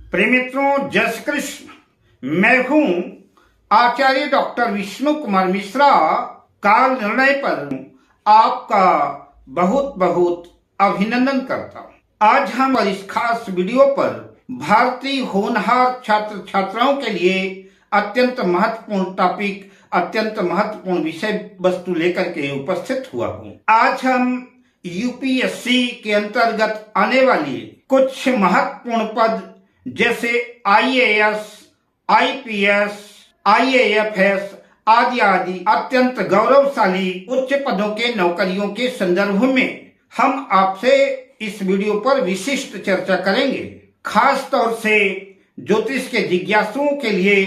प्रिय मित्रों, जय श्री कृष्ण। मैं हूं आचार्य डॉक्टर विष्णु कुमार मिश्रा। काल निर्णय पर आपका बहुत बहुत अभिनंदन करता हूं। आज हम इस खास वीडियो पर भारतीय होनहार छात्र छात्राओं के लिए अत्यंत महत्वपूर्ण टॉपिक, अत्यंत महत्वपूर्ण विषय वस्तु लेकर के उपस्थित हुआ हूं। आज हम यूपीएससी के अंतर्गत आने वाली कुछ महत्वपूर्ण पद जैसे आईएएस, आईपीएस, आईएएफएस आदि आदि अत्यंत गौरवशाली उच्च पदों के नौकरियों के संदर्भ में हम आपसे इस वीडियो पर विशिष्ट चर्चा करेंगे। खास तौर से ज्योतिष के जिज्ञासुओं के लिए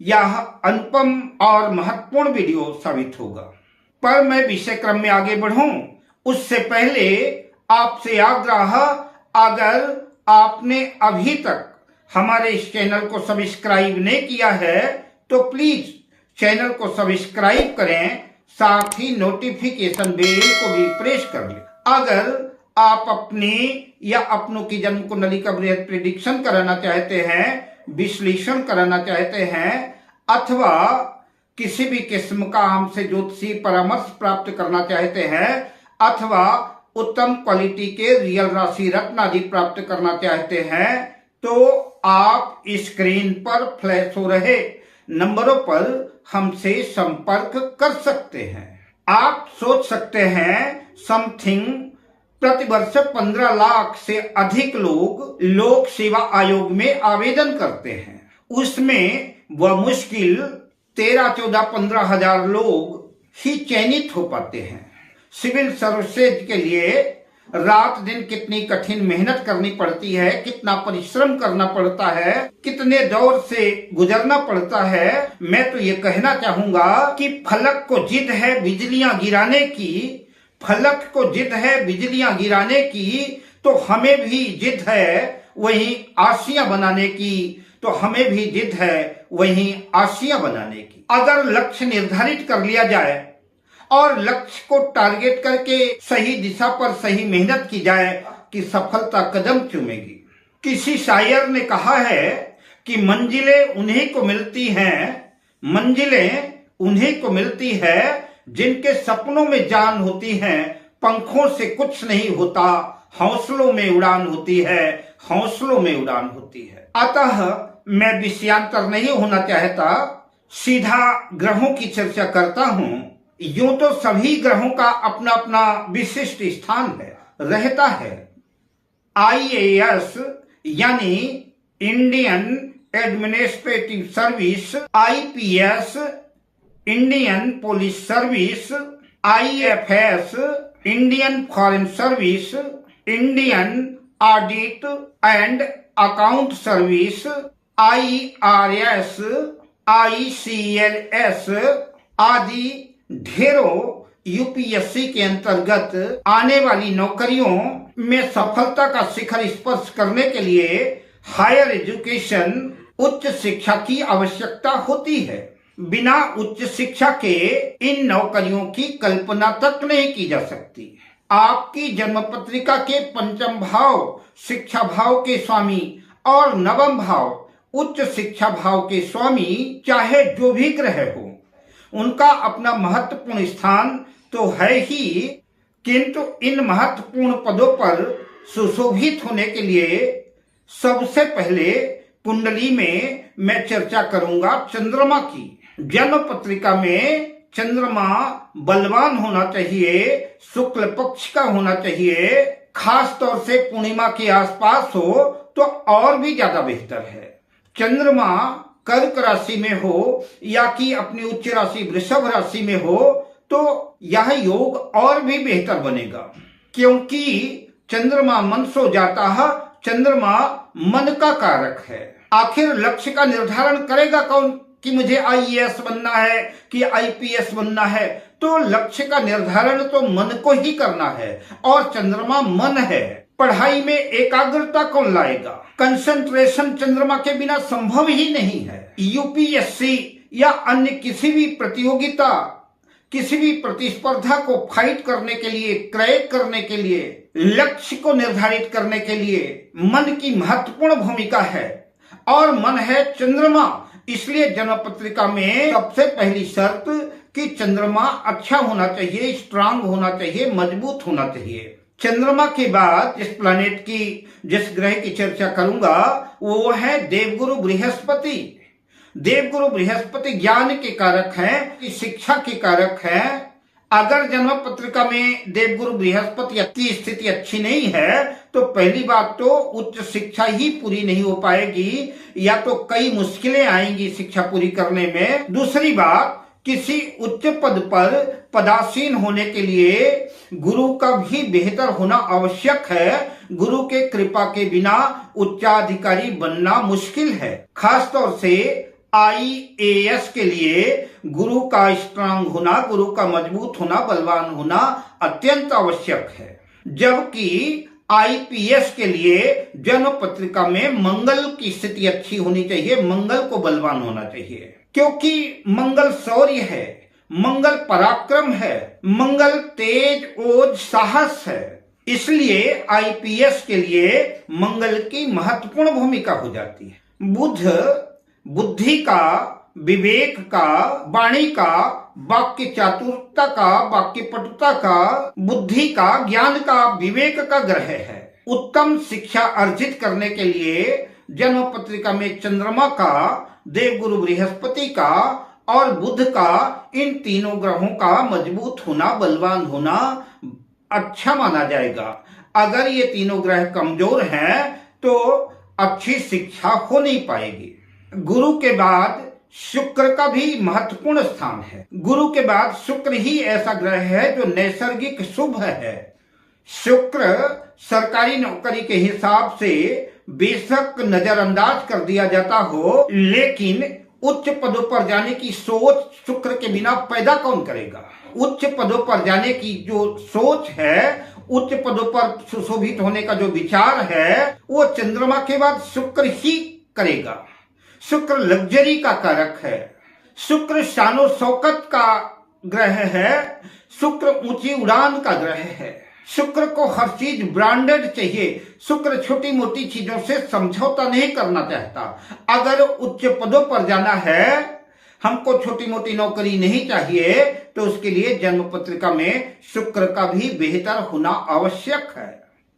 यह अनुपम और महत्वपूर्ण वीडियो साबित होगा। पर मैं विषय क्रम में आगे बढ़ूं उससे पहले आपसे आग्रह, अगर आपने अभी तक हमारे इस चैनल को सब्सक्राइब नहीं किया है तो प्लीज चैनल को सब्सक्राइब करें, साथ ही नोटिफिकेशन बेल को भी प्रेस कर लें। अगर आप अपनी या अपनों की जन्म कुंडली का बृहद प्रेडिक्शन कराना चाहते हैं, विश्लेषण कराना चाहते हैं, अथवा किसी भी किस्म का हमसे ज्योतिषी परामर्श प्राप्त करना चाहते हैं, अथवा उत्तम क्वालिटी के रियल राशि रत्न आदि प्राप्त करना चाहते हैं, तो आप स्क्रीन पर फ्लैश हो रहे नंबरों पर हमसे संपर्क कर सकते हैं। आप सोच सकते हैं समथिंग प्रतिवर्ष 15 लाख से अधिक लोग लोक सेवा आयोग में आवेदन करते हैं। उसमें वह मुश्किल 13, 14, 15 हजार लोग ही चयनित हो पाते हैं। सिविल सर्विसेज के लिए रात दिन कितनी कठिन मेहनत करनी पड़ती है, कितना परिश्रम करना पड़ता है, कितने दौर से गुजरना पड़ता है। मैं तो ये कहना चाहूंगा कि फलक को जिद है बिजलियां गिराने की, फलक को जिद है बिजलियां गिराने की, तो हमें भी जिद है वहीं आशियां बनाने की, तो हमें भी जिद है वहीं आशियां बनाने की। अगर लक्ष्य निर्धारित कर लिया जाए और लक्ष्य को टारगेट करके सही दिशा पर सही मेहनत की जाए कि सफलता कदम चूमेगी। किसी शायर ने कहा है कि मंजिलें उन्हीं को मिलती हैं, मंजिलें उन्हीं को मिलती है जिनके सपनों में जान होती है, पंखों से कुछ नहीं होता, हौसलों में उड़ान होती है, हौसलों में उड़ान होती है। अतः मैं विषयांतर नहीं होना चाहता, सीधा ग्रहों की चर्चा करता हूं। यूं तो सभी ग्रहों का अपना अपना विशिष्ट स्थान है, रहता है। आईएएस यानी Indian administrative service, IPS Indian police service, IFS Indian foreign service, Indian audit and account service, IRS, ICLS आदि ढेरों यूपीएससी के अंतर्गत आने वाली नौकरियों में सफलता का शिखर स्पर्श करने के लिए हायर एजुकेशन, उच्च शिक्षा की आवश्यकता होती है। बिना उच्च शिक्षा के इन नौकरियों की कल्पना तक नहीं की जा सकती। आपकी जन्म पत्रिका के पंचम भाव शिक्षा भाव के स्वामी और नवम भाव उच्च शिक्षा भाव के स्वामी, चाहे जो भी ग्रह हो, उनका अपना महत्वपूर्ण स्थान तो है ही, किंतु इन महत्वपूर्ण पदों पर सुशोभित होने के लिए सबसे पहले कुंडली में मैं चर्चा करूंगा चंद्रमा की। जन्म पत्रिका में चंद्रमा बलवान होना चाहिए, शुक्ल पक्ष का होना चाहिए, खास तौर से पूर्णिमा के आसपास हो तो और भी ज्यादा बेहतर है। चंद्रमा कर्क राशि में हो या कि अपनी उच्च राशि वृषभ राशि में हो तो यह योग और भी बेहतर बनेगा, क्योंकि चंद्रमा मन सो जाता है, चंद्रमा मन का कारक है। आखिर लक्ष्य का निर्धारण करेगा कौन कि मुझे आईएएस बनना है कि आईपीएस बनना है, तो लक्ष्य का निर्धारण तो मन को ही करना है और चंद्रमा मन है। पढ़ाई में एकाग्रता कौन लाएगा? कंसंट्रेशन चंद्रमा के बिना संभव ही नहीं है। यूपीएससी या अन्य किसी भी प्रतियोगिता, किसी भी प्रतिस्पर्धा को फाइट करने के लिए, क्रैक करने के लिए, लक्ष्य को निर्धारित करने के लिए मन की महत्वपूर्ण भूमिका है। और मन है चंद्रमा, इसलिए जन्म पत्रिका में सबसे पहली शर्त कि चंद्रमा अच्छा होना चाहिए, स्ट्रांग होना चाहिए, मजबूत होना चाहिए। चंद्रमा के बाद जिस प्लैनेट की, जिस ग्रह की चर्चा करूंगा वो है देवगुरु बृहस्पति। देवगुरु बृहस्पति ज्ञान के कारक हैं, शिक्षा के कारक हैं। अगर जन्म पत्रिका में देवगुरु बृहस्पति की स्थिति अच्छी नहीं है तो पहली बात तो उच्च शिक्षा ही पूरी नहीं हो पाएगी, या तो कई मुश्किलें आएंगी शिक्षा पूरी करने में। दूसरी बात, किसी उच्च पद पर पदासीन होने के लिए गुरु का भी बेहतर होना आवश्यक है। गुरु के कृपा के बिना उच्चाधिकारी बनना मुश्किल है। खासतौर से IAS के लिए गुरु का स्ट्रांग होना, गुरु का मजबूत होना, बलवान होना अत्यंत आवश्यक है। जबकि IPS के लिए जन्म पत्रिका में मंगल की स्थिति अच्छी होनी चाहिए, मंगल को बलवान होना चाहिए, क्योंकि मंगल शौर्य है, मंगल पराक्रम है, मंगल तेज, ओज, साहस है। इसलिए IPS के लिए मंगल की महत्वपूर्ण भूमिका हो जाती है। बुध बुद्धि का, विवेक का, वाणी का, वाक्य चातुरता का, वाक्य पटुता का, बुद्धि का, ज्ञान का, विवेक का ग्रह है। उत्तम शिक्षा अर्जित करने के लिए जन्म पत्रिका में चंद्रमा का, देवगुरु बृहस्पति का और बुध का, इन तीनों ग्रहों का मजबूत होना, बलवान होना अच्छा माना जाएगा। अगर ये तीनों ग्रह कमजोर हैं तो अच्छी शिक्षा हो नहीं पाएगी। गुरु के बाद शुक्र का भी महत्वपूर्ण स्थान है। गुरु के बाद शुक्र ही ऐसा ग्रह है जो नैसर्गिक शुभ है। शुक्र सरकारी नौकरी के हिसाब से बेशक नजरअंदाज कर दिया जाता हो, लेकिन उच्च पदों पर जाने की सोच शुक्र के बिना पैदा कौन करेगा? उच्च पदों पर जाने की जो सोच है, उच्च पदों पर सुशोभित होने का जो विचार है, वो चंद्रमा के बाद शुक्र ही करेगा। शुक्र लग्जरी का कारक है, शुक्र शानो शौकत का ग्रह है, शुक्र ऊंची उड़ान का ग्रह है। शुक्र को हर चीज ब्रांडेड चाहिए। शुक्र छोटी मोटी चीजों से समझौता नहीं करना चाहता। अगर उच्च पदों पर जाना है, हमको छोटी मोटी नौकरी नहीं चाहिए, तो उसके लिए जन्म पत्रिका में शुक्र का भी बेहतर होना आवश्यक है।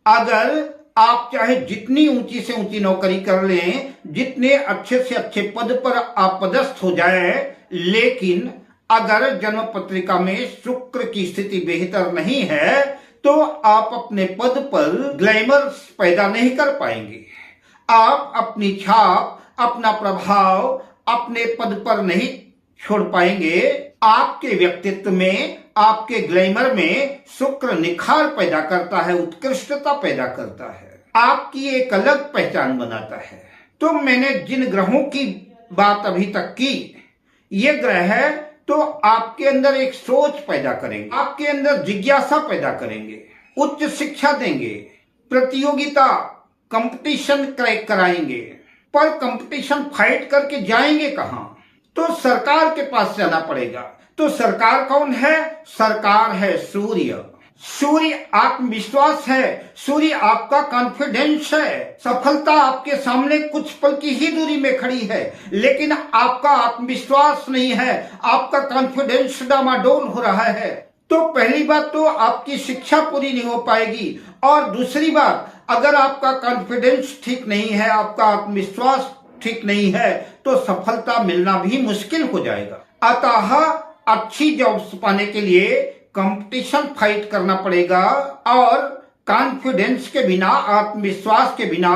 अगर आप चाहे जितनी ऊंची से ऊंची नौकरी कर लें, जितने अच्छे से अच्छे पद पर आप पदस्थ हो जाए, लेकिन अगर जन्म पत्रिका में शुक्र की स्थिति बेहतर नहीं है तो आप अपने पद पर ग्लैमर पैदा नहीं कर पाएंगे। आप अपनी छाप, अपना प्रभाव अपने पद पर नहीं छोड़ पाएंगे। आपके व्यक्तित्व में, आपके ग्लैमर में शुक्र निखार पैदा करता है, उत्कृष्टता पैदा करता है, आपकी एक अलग पहचान बनाता है। तो मैंने जिन ग्रहों की बात अभी तक की, ये ग्रह है तो आपके अंदर एक सोच पैदा करेंगे, आपके अंदर जिज्ञासा पैदा करेंगे, उच्च शिक्षा देंगे, प्रतियोगिता, कंपटीशन क्रैक कराएंगे। पर कंपटीशन फाइट करके जाएंगे कहां? तो सरकार के पास जाना पड़ेगा। तो सरकार कौन है? सरकार है सूर्य। सूर्य आत्मविश्वास है, सूर्य आपका कॉन्फिडेंस है। सफलता आपके सामने कुछ पल की ही दूरी में खड़ी है, लेकिन आपका आत्मविश्वास नहीं है, आपका कॉन्फिडेंस डामाडोल हो रहा है। तो पहली बात तो आपकी शिक्षा पूरी नहीं हो पाएगी, और दूसरी बात, अगर आपका कॉन्फिडेंस ठीक नहीं है, आपका आत्मविश्वास ठीक नहीं है, तो सफलता मिलना भी मुश्किल हो जाएगा। अतः अच्छी जॉब्स पाने के लिए कंपटीशन फाइट करना पड़ेगा, और कॉन्फिडेंस के बिना, आत्मविश्वास के बिना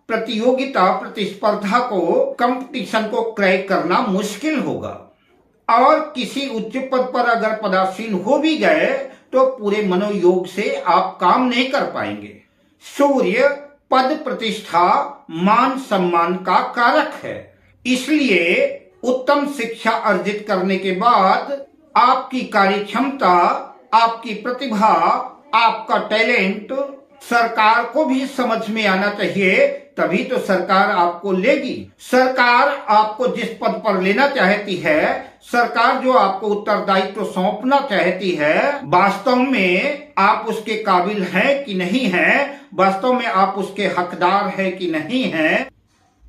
प्रतियोगिता, प्रतिस्पर्धा को, कंपटीशन को क्रैक करना मुश्किल होगा। और किसी उच्च पद पर अगर पदासीन हो भी गए तो पूरे मनोयोग से आप काम नहीं कर पाएंगे। सूर्य पद, प्रतिष्ठा, मान सम्मान का कारक है। इसलिए उत्तम शिक्षा अर्जित करने के बाद आपकी कार्य क्षमता, आपकी प्रतिभा, आपका टैलेंट सरकार को भी समझ में आना चाहिए, तभी तो सरकार आपको लेगी। सरकार आपको जिस पद पर लेना चाहती है, सरकार जो आपको उत्तरदायित्व सौंपना चाहती है, वास्तव में आप उसके काबिल हैं कि नहीं हैं, वास्तव में आप उसके हकदार हैं कि नहीं हैं,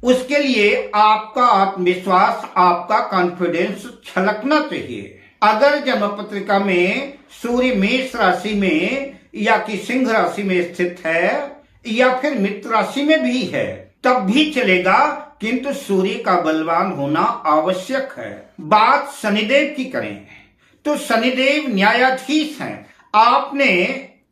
उसके लिए आपका आत्मविश्वास, आपका कॉन्फिडेंस छलकना चाहिए। अगर जन्म पत्रिका में सूर्य मेष राशि में या कि सिंह राशि में स्थित है या फिर मित्र राशि में भी है तब भी चलेगा, किंतु सूर्य का बलवान होना आवश्यक है। बात शनिदेव की करें तो शनिदेव न्यायाधीश हैं। आपने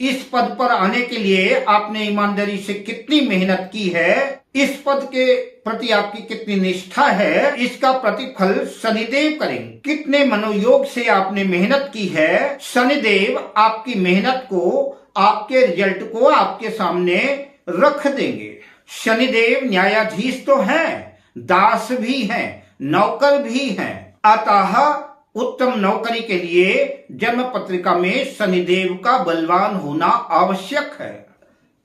इस पद पर आने के लिए आपने ईमानदारी से कितनी मेहनत की है, इस पद के प्रति आपकी कितनी निष्ठा है, इसका प्रतिफल शनिदेव करेंगे। कितने मनोयोग से आपने मेहनत की है, शनिदेव आपकी मेहनत को, आपके रिजल्ट को आपके सामने रख देंगे। शनिदेव न्यायाधीश तो हैं, दास भी हैं, नौकर भी हैं। अतः उत्तम नौकरी के लिए जन्म पत्रिका में शनिदेव का बलवान होना आवश्यक है।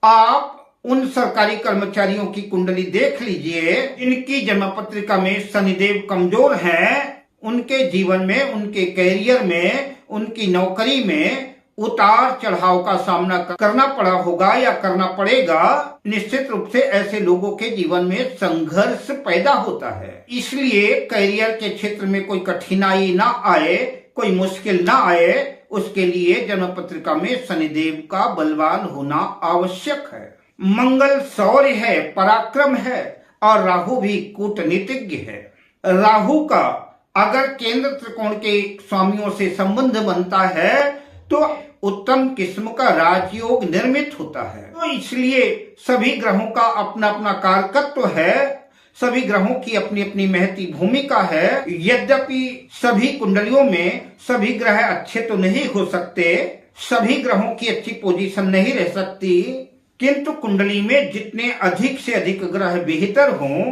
आप उन सरकारी कर्मचारियों की कुंडली देख लीजिए जिनकी जन्म पत्रिका में शनिदेव कमजोर हैं, उनके जीवन में, उनके कैरियर में, उनकी नौकरी में उतार चढ़ाव का सामना करना पड़ा होगा या करना पड़ेगा। निश्चित रूप से ऐसे लोगों के जीवन में संघर्ष पैदा होता है। इसलिए कैरियर के क्षेत्र में कोई कठिनाई ना आए, कोई मुश्किल ना आए, उसके लिए जन्म पत्रिका में शनिदेव का बलवान होना आवश्यक है। मंगल शौर्य है, पराक्रम है और राहु भी कूटनीतिज्ञ है। राहु का अगर केंद्र त्रिकोण के स्वामियों से संबंध बनता है तो उत्तम किस्म का राजयोग निर्मित होता है। तो इसलिए सभी ग्रहों का अपना अपना कारकत्व है, सभी ग्रहों की अपनी अपनी महती भूमिका है। यद्यपि सभी कुंडलियों में सभी ग्रह अच्छे तो नहीं हो सकते, सभी ग्रहों की अच्छी पोजीशन नहीं रह सकती, किंतु कुंडली में जितने अधिक से अधिक ग्रह बेहतर हों,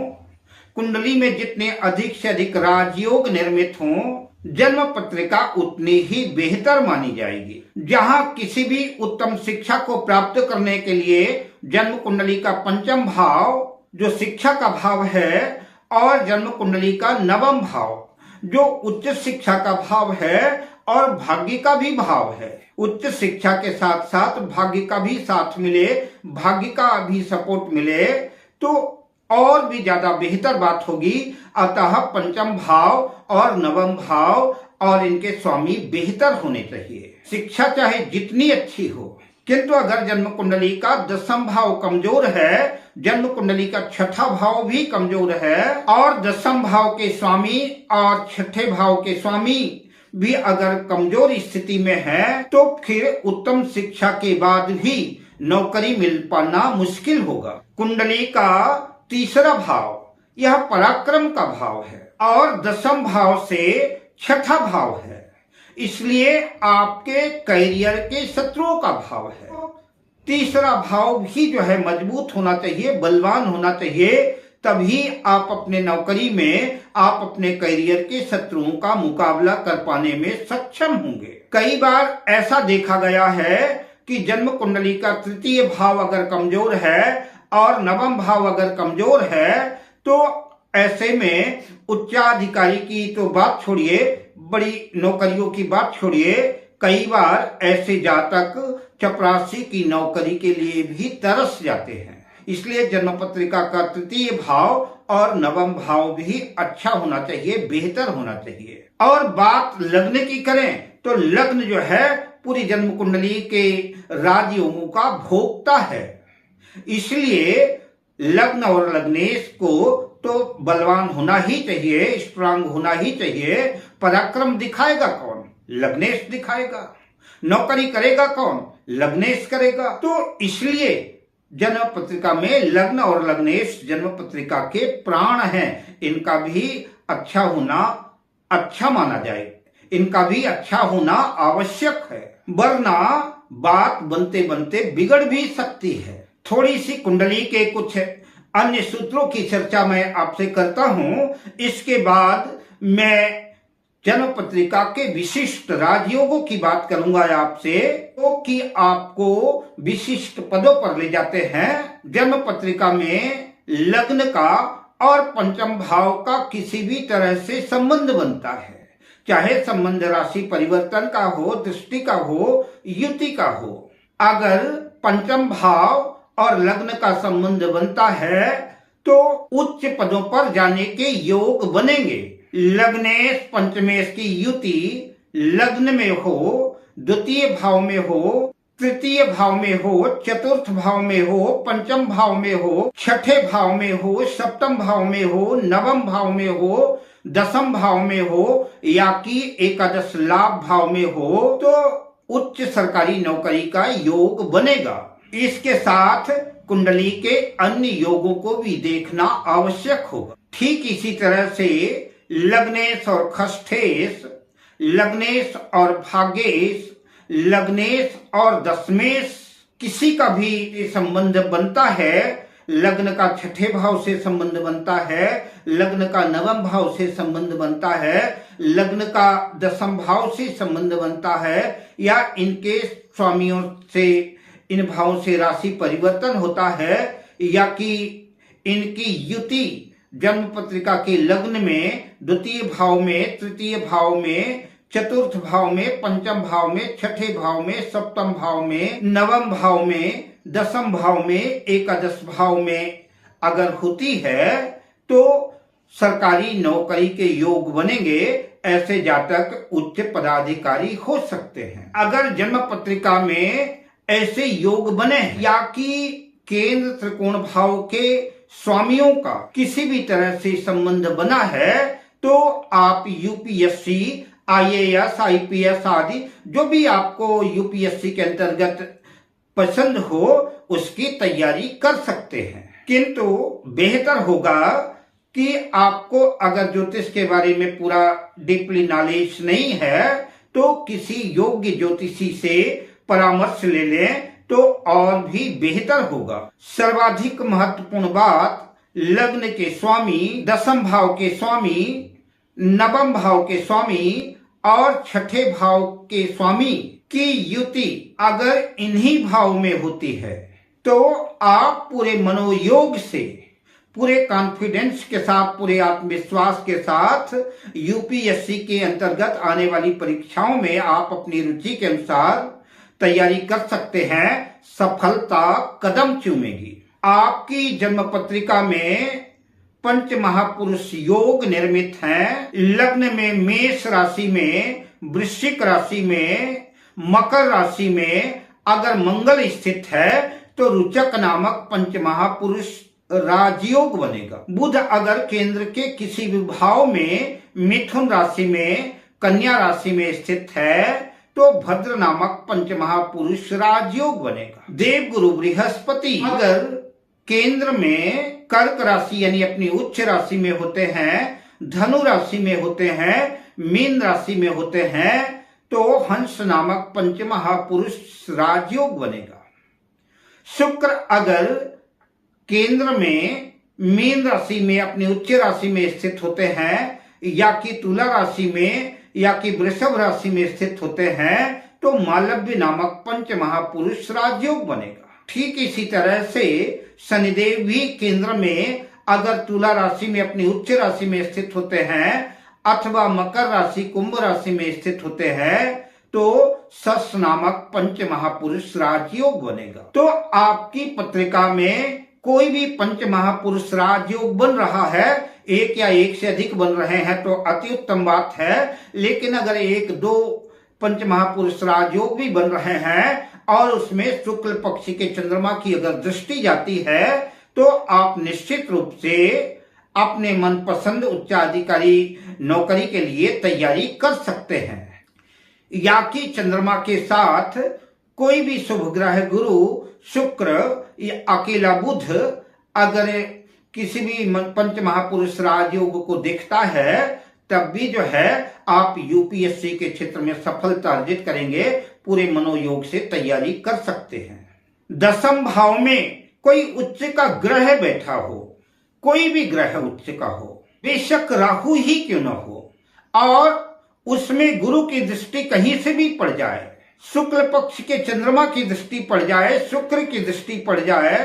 कुंडली में जितने अधिक से अधिक राजयोग निर्मित हों, जन्म पत्रिका उतनी ही बेहतर मानी जाएगी। जहां किसी भी उत्तम शिक्षा को प्राप्त करने के लिए जन्म कुंडली का पंचम भाव जो शिक्षा का भाव है और जन्म कुंडली का नवम भाव जो उच्च शिक्षा का भाव है और भाग्य का भी भाव है, उच्च शिक्षा के साथ साथ भाग्य का भी साथ मिले, भाग्य का भी सपोर्ट मिले तो और भी ज्यादा बेहतर बात होगी। अतः पंचम भाव और नवम भाव और इनके स्वामी बेहतर होने चाहिए। शिक्षा चाहे जितनी अच्छी हो, किंतु अगर जन्म कुंडली का दसम भाव कमजोर है, जन्म कुंडली का छठा भाव भी कमजोर है और दसम भाव के स्वामी और छठे भाव के स्वामी भी अगर कमजोर स्थिति में है तो फिर उत्तम शिक्षा के बाद भी नौकरी मिल पाना मुश्किल होगा। कुंडली का तीसरा भाव यह पराक्रम का भाव है और दसम भाव से छठा भाव है, इसलिए आपके कैरियर के शत्रुओं का भाव है। तीसरा भाव भी जो है मजबूत होना चाहिए, बलवान होना चाहिए, तभी आप अपने नौकरी में, आप अपने कैरियर के शत्रुओं का मुकाबला कर पाने में सक्षम होंगे। कई बार ऐसा देखा गया है कि जन्म कुंडली का तृतीय भाव अगर कमजोर है और नवम भाव अगर कमजोर है तो ऐसे में उच्चाधिकारी की तो बात छोड़िए, बड़ी नौकरियों की बात छोड़िए, कई बार ऐसे जातक चपरासी की नौकरी के लिए भी तरस जाते हैं। इसलिए जन्म पत्रिका का तृतीय भाव और नवम भाव भी अच्छा होना चाहिए, बेहतर होना चाहिए। और बात लग्न की करें तो लग्न जो है पूरी जन्म कुंडली के राजयोगों का भोक्ता है, इसलिए लग्न और लग्नेश को तो बलवान होना ही चाहिए, स्ट्रांग होना ही चाहिए। पराक्रम दिखाएगा कौन? लग्नेश दिखाएगा। नौकरी करेगा कौन? लग्नेश करेगा। तो इसलिए जन्म पत्रिका में लग्न और लग्नेश जन्म पत्रिका के प्राण हैं, इनका भी अच्छा होना अच्छा माना जाए, इनका भी अच्छा होना आवश्यक है, वरना बात बनते बनते बिगड़ भी सकती है। थोड़ी सी कुंडली के कुछ अन्य सूत्रों की चर्चा मैं आपसे करता हूं, इसके बाद मैं जन्म पत्रिका के विशिष्ट राजयोगों की बात करूंगा आपसे, तो कि आपको विशिष्ट पदों पर ले जाते हैं। जन्म पत्रिका में लग्न का और पंचम भाव का किसी भी तरह से संबंध बनता है, चाहे संबंध राशि परिवर्तन का हो, दृष्टि का हो, युति का हो। अगर पंचम भाव और लग्न का संबंध बनता है तो उच्च पदों पर जाने के योग बनेंगे। लग्नेश पंचमेश की युति लग्न में हो, द्वितीय भाव में हो, तृतीय भाव में हो, चतुर्थ भाव में हो, पंचम भाव में हो, छठे भाव में हो, सप्तम भाव में हो, नवम भाव में हो, दसम भाव में हो या कि एकादश लाभ भाव में हो तो उच्च सरकारी नौकरी का योग बनेगा। इसके साथ कुंडली के अन्य योगों को भी देखना आवश्यक होगा। ठीक इसी तरह से लग्नेश और खष्ठेश, लग्नेश और भाग्येश, लग्नेश और दशमेश किसी का भी संबंध बनता है, लग्न का छठे भाव से संबंध बनता है, लग्न का नवम भाव से संबंध बनता है, लग्न का दसम भाव से संबंध बनता है या इनके स्वामियों से, इन भावों से राशि परिवर्तन होता है या कि इनकी युति जन्म पत्रिका के लग्न में, द्वितीय भाव में, तृतीय भाव में, चतुर्थ भाव में, पंचम भाव में, छठे भाव में, सप्तम भाव में, नवम भाव में, दसम भाव में, एकादश भाव में अगर होती है तो सरकारी नौकरी के योग बनेंगे। ऐसे जातक उच्च पदाधिकारी हो सकते हैं। अगर जन्म पत्रिका में ऐसे योग बने या कि केंद्र त्रिकोण भाव के स्वामियों का किसी भी तरह से संबंध बना है तो आप यूपीएससी, आईएएस, आईपीएस आदि जो भी आपको यूपीएससी के अंतर्गत पसंद हो उसकी तैयारी कर सकते हैं। किंतु बेहतर होगा कि आपको अगर ज्योतिष के बारे में पूरा डीपली नॉलेज नहीं है तो किसी योग्य ज्योतिषी से परामर्श ले लें तो और भी बेहतर होगा। सर्वाधिक महत्वपूर्ण बात, लग्न के स्वामी, दसम भाव के स्वामी, नवम भाव के स्वामी और छठे भाव के स्वामी की युति अगर इन्हीं भाव में होती है तो आप पूरे मनोयोग से, पूरे कॉन्फिडेंस के साथ, पूरे आत्मविश्वास के साथ यूपीएससी के अंतर्गत आने वाली परीक्षाओं में आप अपनी रुचि के अनुसार तैयारी कर सकते हैं। सफलता कदम चूमेगी। आपकी जन्म पत्रिका में पंच महापुरुष योग निर्मित हैं। लग्न में मेष राशि में, वृश्चिक राशि में, मकर राशि में अगर मंगल स्थित है तो रुचक नामक पंच महापुरुष राजयोग बनेगा। बुध अगर केंद्र के किसी भी भाव में, मिथुन राशि में, कन्या राशि में स्थित है तो भद्र नामक पंच महापुरुष राजयोग बनेगा। देव गुरु बृहस्पति अगर केंद्र में कर्क राशि यानी अपनी उच्च राशि में होते हैं, धनु राशि में होते हैं, मीन राशि में होते हैं तो हंस नामक पंच महापुरुष राजयोग बनेगा। शुक्र अगर केंद्र में मीन राशि में अपनी उच्च राशि में स्थित होते हैं या कि तुला राशि में या कि वृषभ राशि में स्थित होते हैं तो मालव्य नामक पंच महापुरुष राजयोग बनेगा। ठीक इसी तरह से शनिदेव भी केंद्र में अगर तुला राशि में अपनी उच्च राशि में स्थित होते हैं अथवा मकर राशि, कुंभ राशि में स्थित होते हैं तो सस नामक पंच महापुरुष राजयोग बनेगा। तो आपकी पत्रिका में कोई भी पंच महापुरुष राजयोग बन रहा है, एक या एक से अधिक बन रहे हैं तो अति उत्तम बात है। लेकिन अगर एक दो पंच महापुरुष राजयोग भी बन रहे हैं और उसमें शुक्ल पक्ष के चंद्रमा की अगर दृष्टि जाती है तो आप निश्चित रूप से अपने मनपसंद उच्चाधिकारी नौकरी के लिए तैयारी कर सकते हैं। या कि चंद्रमा के साथ कोई भी शुभ ग्रह गुरु, शुक्र या अकेला बुध अगर किसी भी पंच महापुरुष राजयोग को देखता है तब भी जो है आप यूपीएससी के क्षेत्र में सफलता अर्जित करेंगे। पूरे मनोयोग से तैयारी कर सकते हैं। दसम भाव में कोई उच्च का ग्रह बैठा हो, कोई भी ग्रह उच्च का हो, बेशक राहु ही क्यों न हो, और उसमें गुरु की दृष्टि कहीं से भी पड़ जाए, शुक्ल पक्ष के चंद्रमा की दृष्टि पड़ जाए, शुक्र की दृष्टि पड़ जाए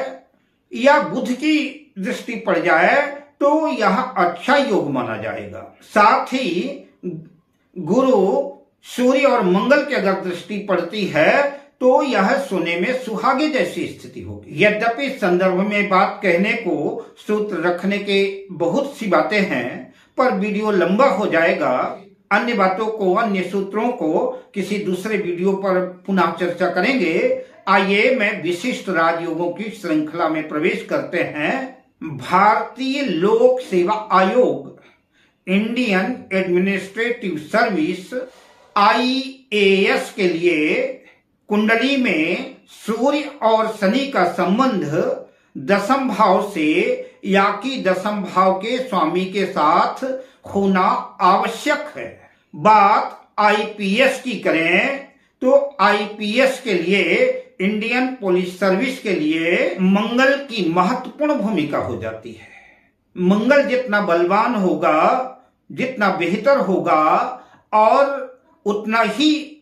या बुध की दृष्टि पड़ जाए तो यह अच्छा योग माना जाएगा। साथ ही गुरु, सूर्य और मंगल की अगर दृष्टि पड़ती है तो यह सुने में सुहागे जैसी स्थिति होगी। यद्यपि संदर्भ में बात कहने को सूत्र रखने के बहुत सी बातें हैं, पर वीडियो लंबा हो जाएगा। अन्य बातों को, अन्य सूत्रों को किसी दूसरे वीडियो पर पुनः चर्चा करेंगे। आइए मैं विशिष्ट राजयोगों की श्रृंखला में प्रवेश करते हैं। भारतीय लोक सेवा आयोग, इंडियन एडमिनिस्ट्रेटिव सर्विस, IAS के लिए कुंडली में सूर्य और शनि का संबंध दशम भाव से या कि दशम भाव के स्वामी के साथ होना आवश्यक है। बात IPS की करें तो IPS के लिए, इंडियन पुलिस सर्विस के लिए मंगल की महत्वपूर्ण भूमिका हो जाती है। मंगल जितना बलवान होगा, जितना बेहतर होगा, और उतना ही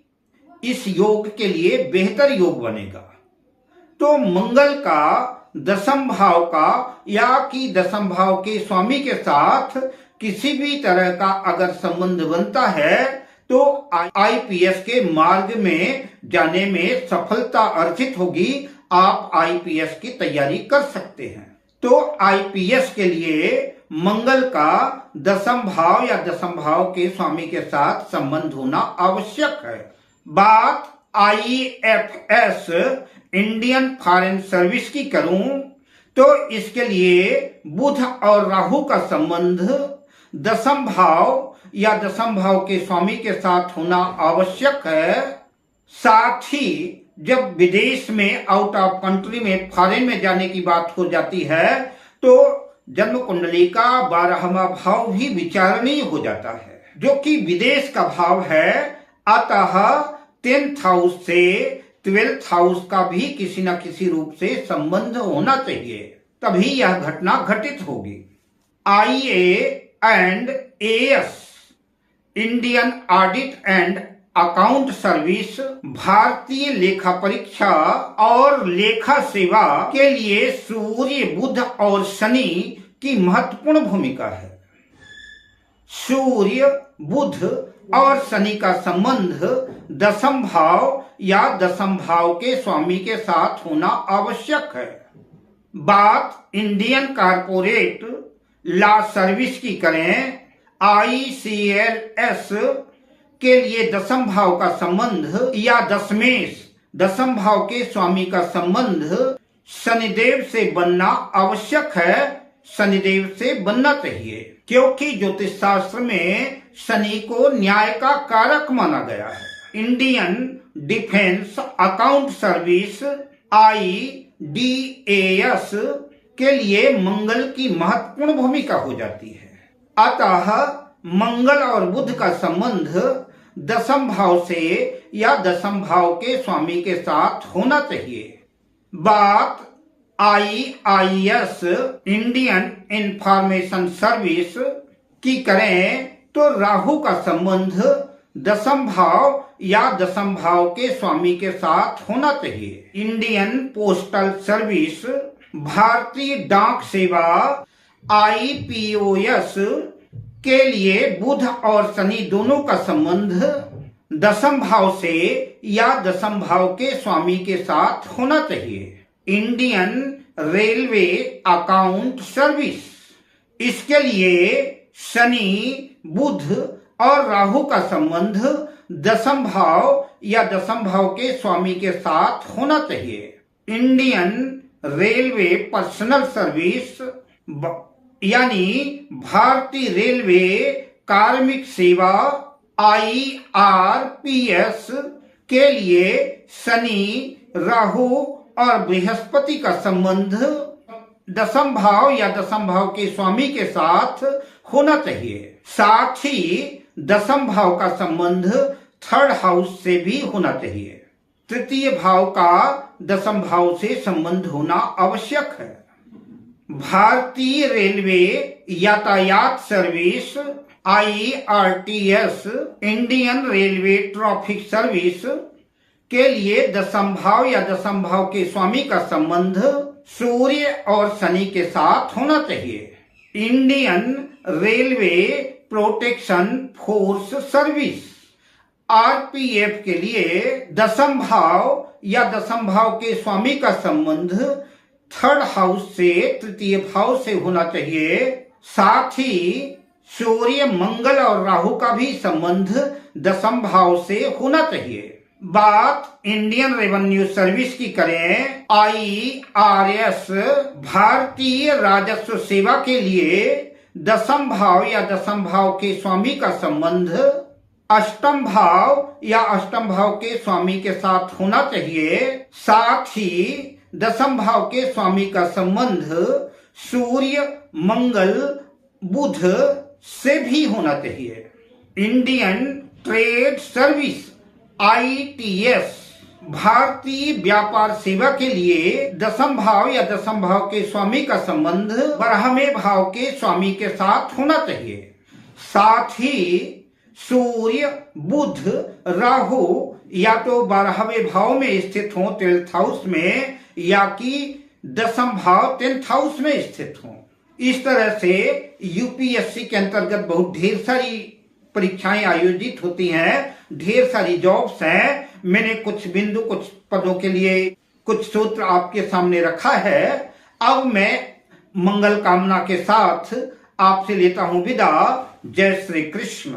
इस योग के लिए बेहतर योग बनेगा। तो मंगल का दशम भाव का या कि दशम भाव के स्वामी के साथ किसी भी तरह का अगर संबंध बनता है तो IPS के मार्ग में जाने में सफलता अर्जित होगी। आप IPS की तैयारी कर सकते हैं। तो IPS के लिए मंगल का दशम भाव या दशम भाव के स्वामी के साथ संबंध होना आवश्यक है। बात IFS, इंडियन फॉरेन सर्विस की करूं तो इसके लिए बुध और राहु का संबंध दशम भाव या दशम भाव के स्वामी के साथ होना आवश्यक है। साथ ही जब विदेश में, आउट ऑफ कंट्री में, फॉरेन में जाने की बात हो जाती है तो जन्म कुंडली का 12वां भाव भी विचारणीय हो जाता है, जो कि विदेश का भाव है। अतः 10th हाउस से 12th हाउस का भी किसी न किसी रूप से संबंध होना चाहिए, तभी यह घटना घटित होगी। IAS, Indian audit and account service, भारतीय लेखा परीक्षा और लेखा सेवा के लिए सूर्य, बुध और शनि की महत्वपूर्ण भूमिका है। सूर्य, बुध और शनि का संबंध दशम भाव या दशम भाव के स्वामी के साथ होना आवश्यक है। बात इंडियन कॉर्पोरेट लॉ सर्विस की करें, ICLS के लिए दशम भाव का संबंध या दशमेश, दशम भाव के स्वामी का संबंध शनिदेव से बनना आवश्यक है। शनिदेव से बनना चाहिए, क्योंकि ज्योतिष शास्त्र में शनि को न्याय का कारक माना गया है। Indian defence account service, IDAS के लिए मंगल की महत्वपूर्ण भूमिका हो जाती है। अतः मंगल और बुध का संबंध दशम भाव से या दशम भाव के स्वामी के साथ होना चाहिए। बात IIS, इंडियन इंफॉर्मेशन सर्विस की करें तो राहु का संबंध दशम भाव या दशम भाव के स्वामी के साथ होना चाहिए। इंडियन पोस्टल सर्विस, भारतीय डाक सेवा, IPOS के लिए बुध और शनि दोनों का संबंध दशम भाव से या दशम भाव के स्वामी के साथ होना चाहिए। इंडियन रेलवे अकाउंट सर्विस, इसके लिए शनि, बुध और राहु का संबंध दशम भाव या दशम भाव के स्वामी के साथ होना चाहिए। इंडियन रेलवे पर्सनल सर्विस यानी भारतीय रेलवे कार्मिक सेवा, IRPS के लिए शनि, राहु और बृहस्पति का संबंध दशम भाव या दशम भाव के स्वामी के साथ होना चाहिए। साथ ही दशम भाव का संबंध 3rd हाउस से भी होना चाहिए। तृतीय भाव का दशम भाव से संबंध होना आवश्यक है। भारतीय रेलवे यातायात service, IRTS, Indian railway traffic service के लिए दशम भाव या दशम भाव के स्वामी का संबंध सूर्य और शनि के साथ होना चाहिए। Indian railway protection force service, RPF के लिए दसम भाव या दसम भाव के स्वामी का संबंध थर्ड हाउस से तृतीय भाव से होना चाहिए। साथ ही सूर्य मंगल और राहु का भी संबंध दसम भाव से होना चाहिए। बात इंडियन रेवेन्यू सर्विस की करें, IRS भारतीय राजस्व सेवा के लिए दसम भाव या दसम भाव के स्वामी का संबंध अष्टम भाव या अष्टम भाव के स्वामी के साथ होना चाहिए। साथ ही दसम भाव के स्वामी का संबंध सूर्य मंगल बुध से भी होना चाहिए। इंडियन ट्रेड सर्विस ITS भारतीय व्यापार सेवा के लिए दसम भाव या दसम भाव के स्वामी का संबंध 12वें भाव के स्वामी के साथ होना चाहिए। साथ ही सूर्य बुध राहु या तो 12वें भाव में स्थित हो 12th हाउस में, या कि दसम भाव 10th हाउस में स्थित हो। इस तरह से यूपीएससी के अंतर्गत बहुत ढेर सारी परीक्षाएं आयोजित होती हैं, ढेर सारी जॉब्स हैं। मैंने कुछ बिंदु कुछ पदों के लिए कुछ सूत्र आपके सामने रखा है। अब मैं मंगल कामना के साथ आपसे लेता हूं विदा। जय श्री कृष्ण।